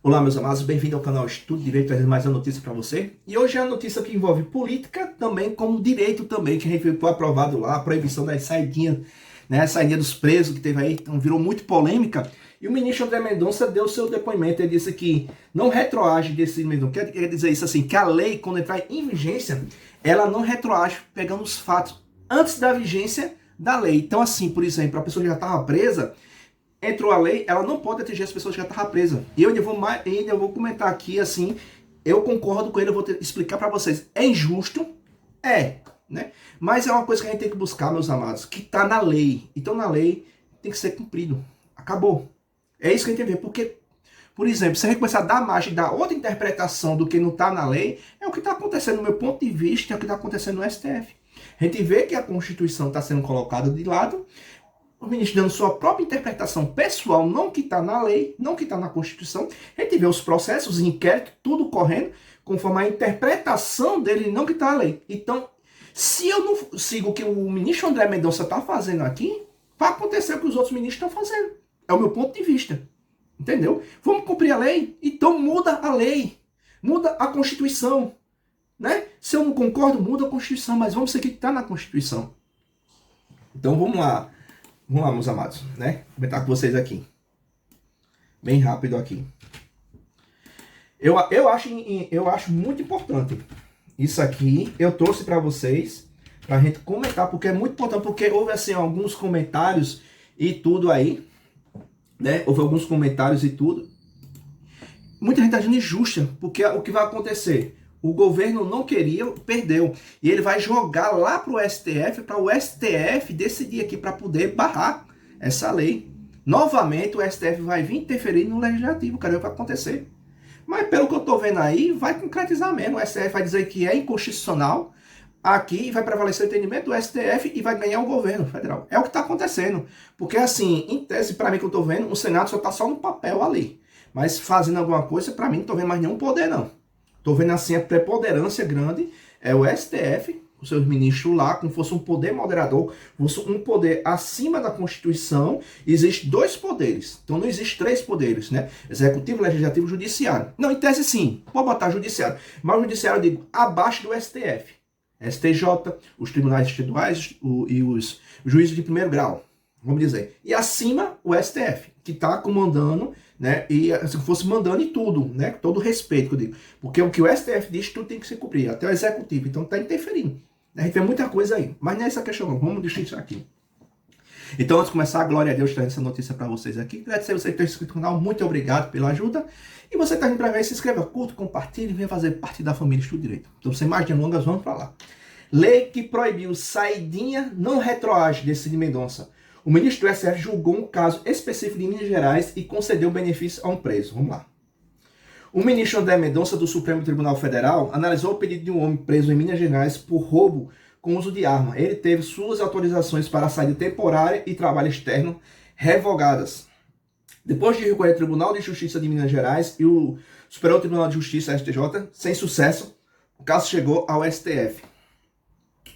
Olá, meus amados, bem-vindo ao canal Estudo Direito, trazendo mais uma notícia para você. E hoje é uma notícia que envolve política também, como direito também, que a gente foi aprovado lá, a proibição das saidinhas, né, a saidinha dos presos que teve aí, então virou muito polêmica. E o ministro André Mendonça deu seu depoimento, ele disse que não retroage desse Mendonça, quer dizer isso assim, que a lei, quando entrar em vigência, ela não retroage pegando os fatos antes da vigência da lei. Então assim, por exemplo, a pessoa que já estava presa, entrou a lei, ela não pode atingir as pessoas que já estavam presas. E eu ainda vou comentar aqui, assim, eu concordo com ele, eu vou explicar para vocês. É injusto? É, né? Mas é uma coisa que a gente tem que buscar, meus amados, que tá na lei. Então, na lei, tem que ser cumprido. Acabou. É isso que a gente tem que ver, porque, por exemplo, se a gente começar a dar margem, dar outra interpretação do que não tá na lei, é o que está acontecendo, do meu ponto de vista, é o que está acontecendo no STF. A gente vê que a Constituição está sendo colocada de lado, o ministro dando sua própria interpretação pessoal, não que está na lei, não que está na Constituição. A gente vê os processos, os inquéritos, tudo correndo conforme a interpretação dele, não que está na lei. Então, se eu não sigo o que o ministro André Mendonça está fazendo aqui, vai acontecer o que os outros ministros estão fazendo. É o meu ponto de vista. Entendeu? Vamos cumprir a lei? Então muda a lei. Muda a Constituição. Né? Se eu não concordo, muda a Constituição, mas vamos seguir o que está na Constituição. Então vamos lá. Vamos lá, meus amados, né? Vou comentar com vocês aqui. Bem rápido aqui. Eu acho muito importante. Isso aqui eu trouxe para vocês, pra gente comentar, porque é muito importante, porque houve assim alguns comentários e tudo aí, né? Houve alguns comentários e tudo. Muita gente tá agindo injusta, porque o que vai acontecer? O governo não queria, perdeu. E ele vai jogar lá para o STF decidir aqui para poder barrar essa lei. Novamente o STF vai vir interferir no legislativo, cara, é o que vai acontecer. Mas pelo que eu estou vendo aí, vai concretizar mesmo. O STF vai dizer que é inconstitucional aqui, vai prevalecer o entendimento do STF e vai ganhar o governo federal. É o que está acontecendo. Porque assim, em tese, para mim que eu estou vendo, o Senado só está só no papel ali. Mas fazendo alguma coisa, para mim, não estou vendo mais nenhum poder, não. Estou vendo assim a preponderância grande, é o STF, os seus ministros lá, como fosse um poder moderador, fosse um poder acima da Constituição. Existem dois poderes, então não existe três poderes, né? Executivo, Legislativo e Judiciário. Não, em tese sim, pode botar Judiciário, mas o Judiciário eu digo abaixo do STF. STJ, os tribunais estaduais e os juízes de primeiro grau, vamos dizer. E acima o STF, que está comandando, né? E se fosse mandando em tudo, né? Todo respeito que eu digo. Porque o que o STF diz, tudo tem que se cumprir, até o executivo. Então está interferindo. A gente vê muita coisa aí. Mas não é essa questão, não. Vamos deixar isso aqui. Então, antes de começar, glória a Deus, trazendo essa notícia para vocês aqui. Agradecer você que está inscrito no canal. Muito obrigado pela ajuda. E você está vindo para ver, se inscreva, curta, compartilhe e venha fazer parte da família Estudo Direito. Então, sem mais delongas, vamos para lá. Lei que proibiu saidinha não retroage, decide Mendonça. O ministro do STF julgou um caso específico de Minas Gerais e concedeu benefício a um preso. Vamos lá. O ministro André Mendonça, do Supremo Tribunal Federal, analisou o pedido de um homem preso em Minas Gerais por roubo com uso de arma. Ele teve suas autorizações para saída temporária e trabalho externo revogadas. Depois de recorrer ao Tribunal de Justiça de Minas Gerais e o Superior Tribunal de Justiça, STJ, sem sucesso, o caso chegou ao STF.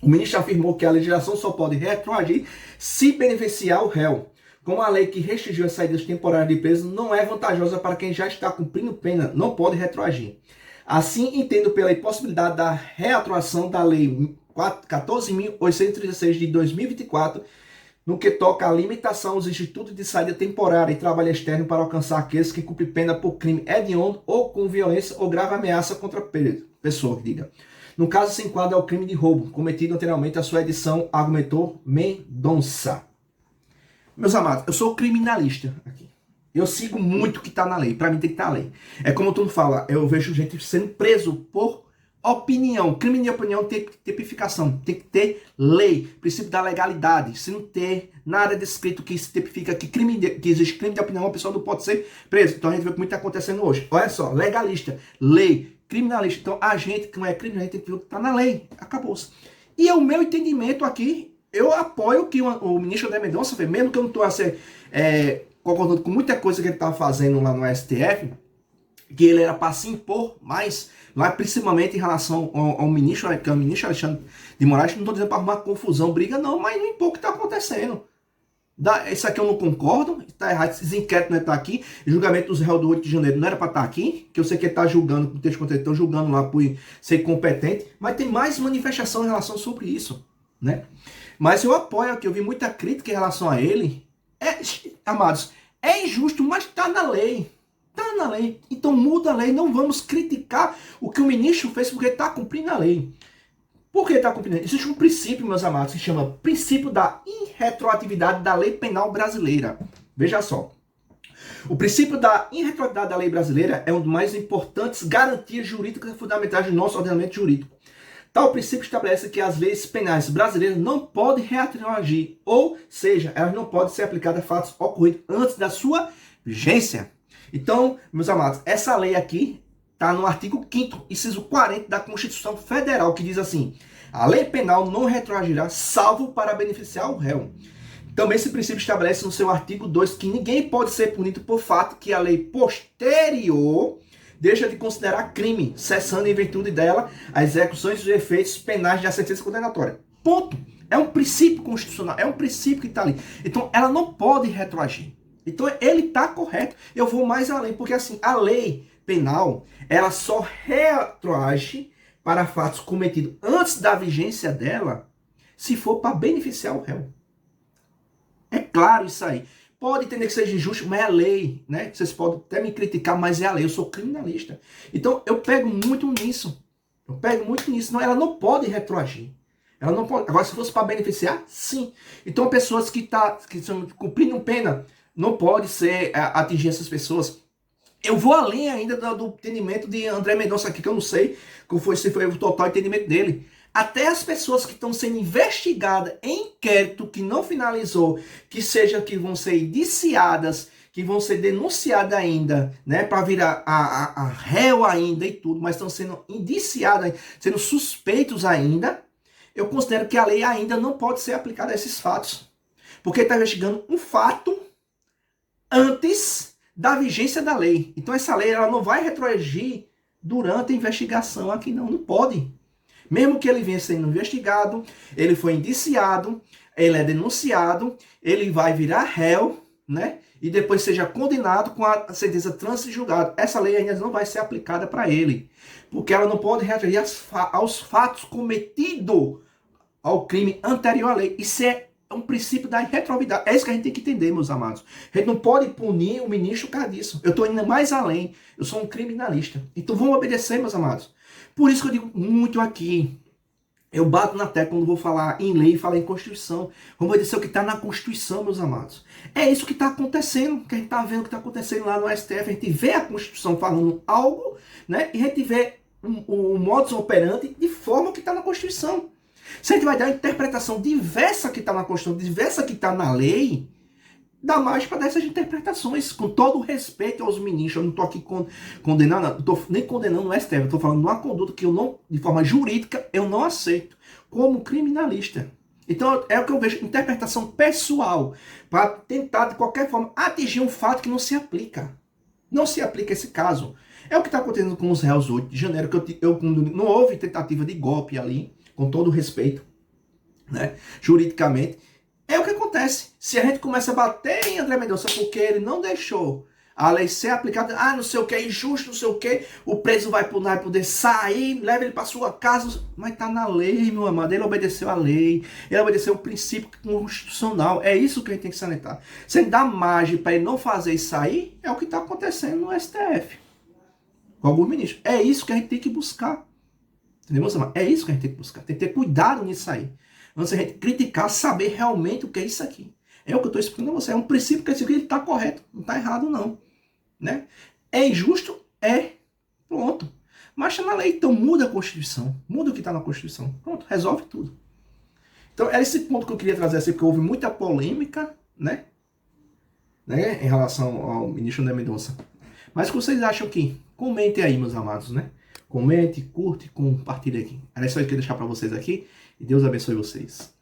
O ministro afirmou que a legislação só pode retroagir se beneficiar o réu. Como a lei que restringiu as saídas temporárias de presos não é vantajosa para quem já está cumprindo pena, não pode retroagir. Assim, entendo pela impossibilidade da retroação da Lei 14.836 de 2024, no que toca à limitação aos institutos de saída temporária e trabalho externo para alcançar aqueles que cumprem pena por crime hediondo ou com violência ou grave ameaça contra a pessoa, diga. No caso, se enquadra ao crime de roubo, cometido anteriormente à sua edição, argumentou Mendonça. Meus amados, eu sou criminalista aqui. Eu sigo muito o que está na lei. Para mim tem que estar na lei. É como tu fala, eu vejo gente sendo preso por opinião. Crime de opinião tem tipificação. Tem que ter lei. Princípio da legalidade. Se não ter nada descrito que se tipifica que existe crime de opinião, a pessoa não pode ser preso. Então a gente vê como está acontecendo hoje. Olha só, legalista, lei, criminalista. Então a gente que não é criminalista tem que ver o que está na lei. Acabou-se. E o meu entendimento aqui, eu apoio que o ministro André Mendonça fez, mesmo que eu não estou concordando com muita coisa que ele estava fazendo lá no STF, que ele era para se impor mais, lá, principalmente em relação ao ministro, que é o ministro Alexandre de Moraes. Não estou dizendo para arrumar confusão, briga, não, mas não impor o que está acontecendo. Isso aqui eu não concordo, está errado, esses inquéritos não estão aqui, o julgamento dos réus do 8 de janeiro não era para estar aqui, que eu sei que ele está julgando, por texto contra ele, estão julgando lá por ser incompetente, mas tem mais manifestação em relação sobre isso, né? Mas eu apoio aqui, eu vi muita crítica em relação a ele. Amados, é injusto, mas está na lei. Está na lei. Então muda a lei, não vamos criticar o que o ministro fez porque está cumprindo a lei. Por que está cumprindo? Existe um princípio, meus amados, que se chama princípio da irretroatividade da lei penal brasileira. Veja só. O princípio da irretroatividade da lei brasileira é uma das mais importantes garantias jurídicas fundamentais do nosso ordenamento jurídico. Tal princípio estabelece que as leis penais brasileiras não podem retroagir, ou seja, elas não podem ser aplicadas a fatos ocorridos antes da sua vigência. Então, meus amados, essa lei aqui está no artigo 5º, inciso 40 da Constituição Federal, que diz assim: a lei penal não retroagirá, salvo para beneficiar o réu. Também esse princípio estabelece no seu artigo 2 que ninguém pode ser punido por fato que a lei posterior deixa de considerar crime, cessando em virtude dela a execução dos efeitos penais da sentença condenatória. Ponto. É um princípio constitucional, é um princípio que está ali. Então, ela não pode retroagir. Então, ele está correto. Eu vou mais além, porque assim, a lei penal, ela só retroage para fatos cometidos antes da vigência dela, se for para beneficiar o réu. É claro isso aí. Pode entender que seja injusto, mas é a lei, né? Vocês podem até me criticar, mas é a lei. Eu sou criminalista. Então, eu pego muito nisso. Não, ela não pode retroagir. Ela não pode. Agora, se fosse para beneficiar, sim. Então, pessoas que estão cumprindo pena, não pode ser atingir essas pessoas. Eu vou além ainda do entendimento de André Mendonça aqui, que eu não sei se foi o total entendimento dele. Até as pessoas que estão sendo investigadas em inquérito que não finalizou, que vão ser indiciadas, que vão ser denunciadas ainda, né, para virar a réu ainda e tudo, mas estão sendo indiciadas, sendo suspeitos ainda, eu considero que a lei ainda não pode ser aplicada a esses fatos. Porque está investigando um fato antes da vigência da lei. Então essa lei ela não vai retroagir durante a investigação aqui, não pode. Mesmo que ele venha sendo investigado, ele foi indiciado, ele é denunciado, ele vai virar réu, né? E depois seja condenado com a sentença transjulgada. Essa lei ainda não vai ser aplicada para ele, porque ela não pode reagir aos fatos cometidos ao crime anterior à lei. Isso é um princípio da irretroatividade. É isso que a gente tem que entender, meus amados. A gente não pode punir o ministro por causa disso. Eu estou indo mais além. Eu sou um criminalista. Então vamos obedecer, meus amados. Por isso que eu digo muito aqui. Eu bato na tecla quando vou falar em lei e falar em Constituição. Vamos obedecer o que está na Constituição, meus amados. É isso que está acontecendo, que a gente está vendo o que está acontecendo lá no STF. A gente vê a Constituição falando algo, né? E a gente vê o modus operandi de forma que está na Constituição. Se a gente vai dar a interpretação diversa que está na Constituição, diversa que está na lei, dá mais para dar essas interpretações, com todo o respeito aos ministros. Eu não estou aqui condenando, não estou nem condenando o STF, eu estou falando de uma conduta que eu não, de forma jurídica, eu não aceito, como criminalista. Então é o que eu vejo, interpretação pessoal, para tentar de qualquer forma atingir um fato que não se aplica. Não se aplica esse caso. É o que está acontecendo com os réus 8 de janeiro, que não houve tentativa de golpe ali, com todo o respeito, né, juridicamente. É o que acontece. Se a gente começa a bater em André Mendonça porque ele não deixou a lei ser aplicada, não sei o que, é injusto, não sei o que, o preso vai poder sair, leva ele para sua casa, mas está na lei, meu amado. Ele obedeceu a lei, ele obedeceu o princípio constitucional. É isso que a gente tem que salientar. Se ele dá margem para ele não fazer e sair, é o que está acontecendo no STF. Com alguns ministros. É isso que a gente tem que buscar. Entendeu, meus amados? É isso que a gente tem que buscar. Tem que ter cuidado nisso aí. Antes a gente criticar, saber realmente o que é isso aqui. É o que eu estou explicando a você. É um princípio que esse aqui está correto. Não está errado, não. Né? É injusto? É. Pronto. Mas está na lei. Então muda a Constituição. Muda o que está na Constituição. Pronto. Resolve tudo. Então era esse ponto que eu queria trazer assim, porque houve muita polêmica, né? Em relação ao ministro André Mendonça. Mas o que vocês acham aqui? Comentem aí, meus amados, né? Comente, curte, compartilhe aqui. Era só isso que eu queria deixar para vocês aqui. E Deus abençoe vocês.